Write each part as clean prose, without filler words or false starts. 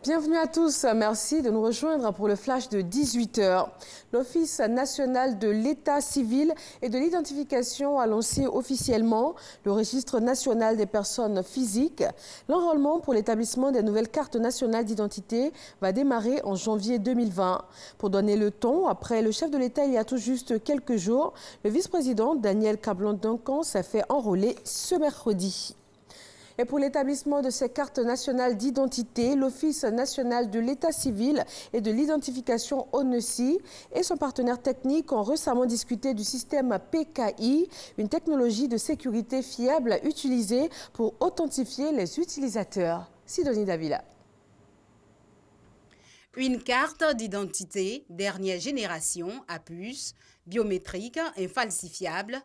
Bienvenue à tous, merci de nous rejoindre pour le flash de 18 h. L'Office national de l'état civil et de l'identification a lancé officiellement le registre national des personnes physiques. L'enrôlement pour l'établissement des nouvelles cartes nationales d'identité va démarrer en janvier 2020. Pour donner le ton, après le chef de l'État il y a tout juste quelques jours, le vice-président Daniel Kablan-Duncan s'est fait enrôler ce mercredi. Et pour l'établissement de ces cartes nationales d'identité, l'Office national de l'état civil et de l'identification ONECI et son partenaire technique ont récemment discuté du système PKI, une technologie de sécurité fiable utilisée pour authentifier les utilisateurs. Sidonie Davila. Une carte d'identité dernière génération à puce, biométrique, infalsifiable.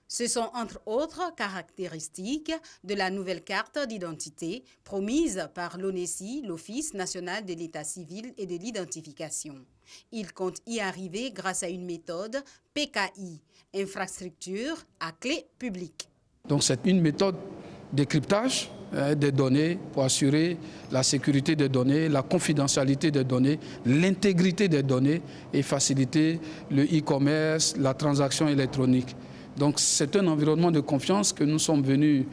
Ce sont entre autres caractéristiques de la nouvelle carte d'identité promise par l'ONECI, l'Office national de l'état civil et de l'identification. Il compte y arriver grâce à une méthode PKI, infrastructure à clé publique. Donc c'est une méthode de cryptage des données pour assurer la sécurité des données, la confidentialité des données, l'intégrité des données et faciliter le e-commerce, la transaction électronique. Donc c'est un environnement de confiance que nous sommes venus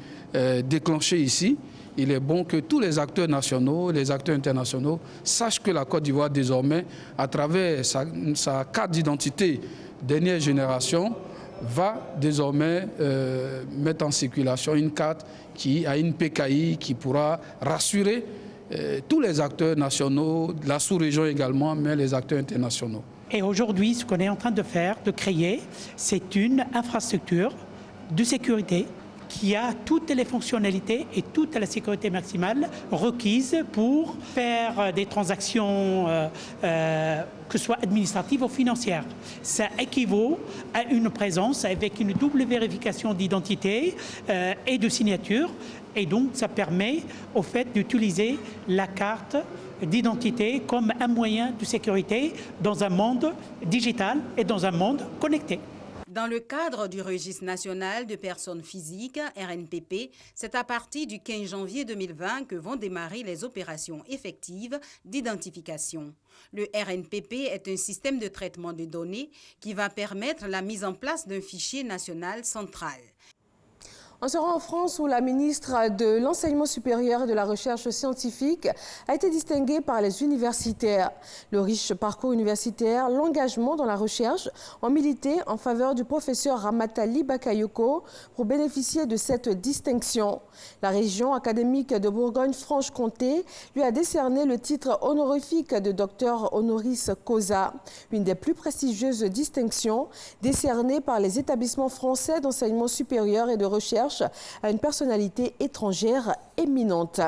déclencher ici. Il est bon que tous les acteurs nationaux, les acteurs internationaux sachent que la Côte d'Ivoire désormais, à travers sa carte d'identité dernière génération, va désormais mettre en circulation une carte qui a une PKI qui pourra rassurer tous les acteurs nationaux, la sous-région également, mais les acteurs internationaux. Et aujourd'hui, ce qu'on est en train de faire, de créer, c'est une infrastructure de sécurité qui a toutes les fonctionnalités et toute la sécurité maximale requise pour faire des transactions, que ce soit administratives ou financières. Ça équivaut à une présence avec une double vérification d'identité et de signature. Et donc, ça permet au fait d'utiliser la carte d'identité comme un moyen de sécurité dans un monde digital et dans un monde connecté. Dans le cadre du registre national de personnes physiques, RNPP, c'est à partir du 15 janvier 2020 que vont démarrer les opérations effectives d'identification. Le RNPP est un système de traitement de données qui va permettre la mise en place d'un fichier national central. On sera en France où la ministre de l'Enseignement supérieur et de la Recherche scientifique a été distinguée par les universitaires. Le riche parcours universitaire, l'engagement dans la recherche ont milité en faveur du professeur Ramatali Bakayoko pour bénéficier de cette distinction. La région académique de Bourgogne-Franche-Comté lui a décerné le titre honorifique de docteur honoris causa, une des plus prestigieuses distinctions décernées par les établissements français d'enseignement supérieur et de recherche à une personnalité étrangère éminente.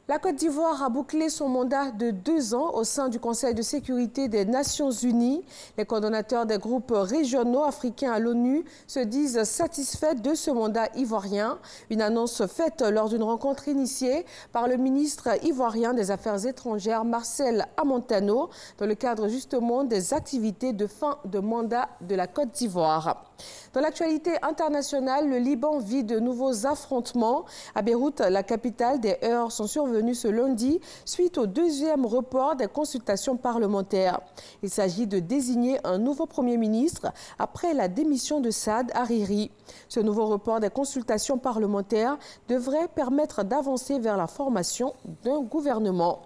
La Côte d'Ivoire a bouclé son mandat de 2 ans au sein du Conseil de sécurité des Nations Unies. Les coordonnateurs des groupes régionaux africains à l'ONU se disent satisfaits de ce mandat ivoirien. Une annonce faite lors d'une rencontre initiée par le ministre ivoirien des Affaires étrangères, Marcel Amontano, dans le cadre justement des activités de fin de mandat de la Côte d'Ivoire. Dans l'actualité internationale, le Liban vit de nouveaux affrontements. À Beyrouth, la capitale, des heurts sont survenus ce lundi suite au 2e report des consultations parlementaires. Il s'agit de désigner un nouveau Premier ministre après la démission de Saad Hariri. Ce nouveau report des consultations parlementaires devrait permettre d'avancer vers la formation d'un gouvernement.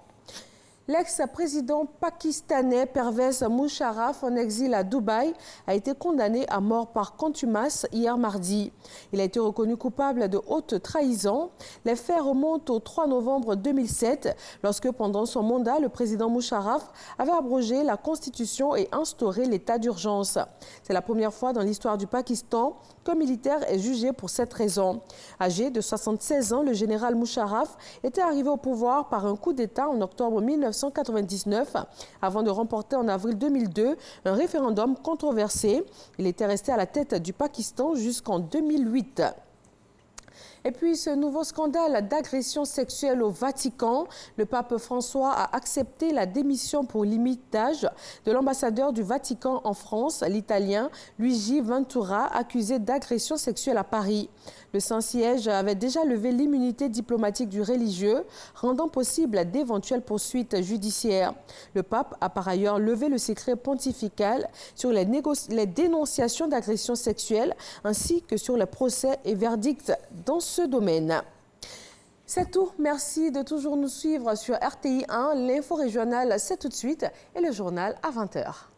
L'ex-président pakistanais Pervez Musharraf, en exil à Dubaï, a été condamné à mort par contumace hier mardi. Il a été reconnu coupable de haute trahison. Les faits remontent au 3 novembre 2007, lorsque pendant son mandat, le président Musharraf avait abrogé la Constitution et instauré l'état d'urgence. C'est la première fois dans l'histoire du Pakistan qu'un militaire est jugé pour cette raison. Âgé de 76 ans, le général Musharraf était arrivé au pouvoir par un coup d'État en octobre 1999, avant de remporter en avril 2002 un référendum controversé. Il était resté à la tête du Pakistan jusqu'en 2008. Et puis ce nouveau scandale d'agression sexuelle au Vatican. Le pape François a accepté la démission pour limite d'âge de l'ambassadeur du Vatican en France, l'Italien Luigi Ventura, accusé d'agression sexuelle à Paris. Le Saint-Siège avait déjà levé l'immunité diplomatique du religieux, rendant possible d'éventuelles poursuites judiciaires. Le pape a par ailleurs levé le secret pontifical sur les dénonciations d'agression sexuelle ainsi que sur les procès et verdicts dans ce domaine. C'est tout. Merci de toujours nous suivre sur RTI 1. L'info régionale, c'est tout de suite et le journal à 20 h.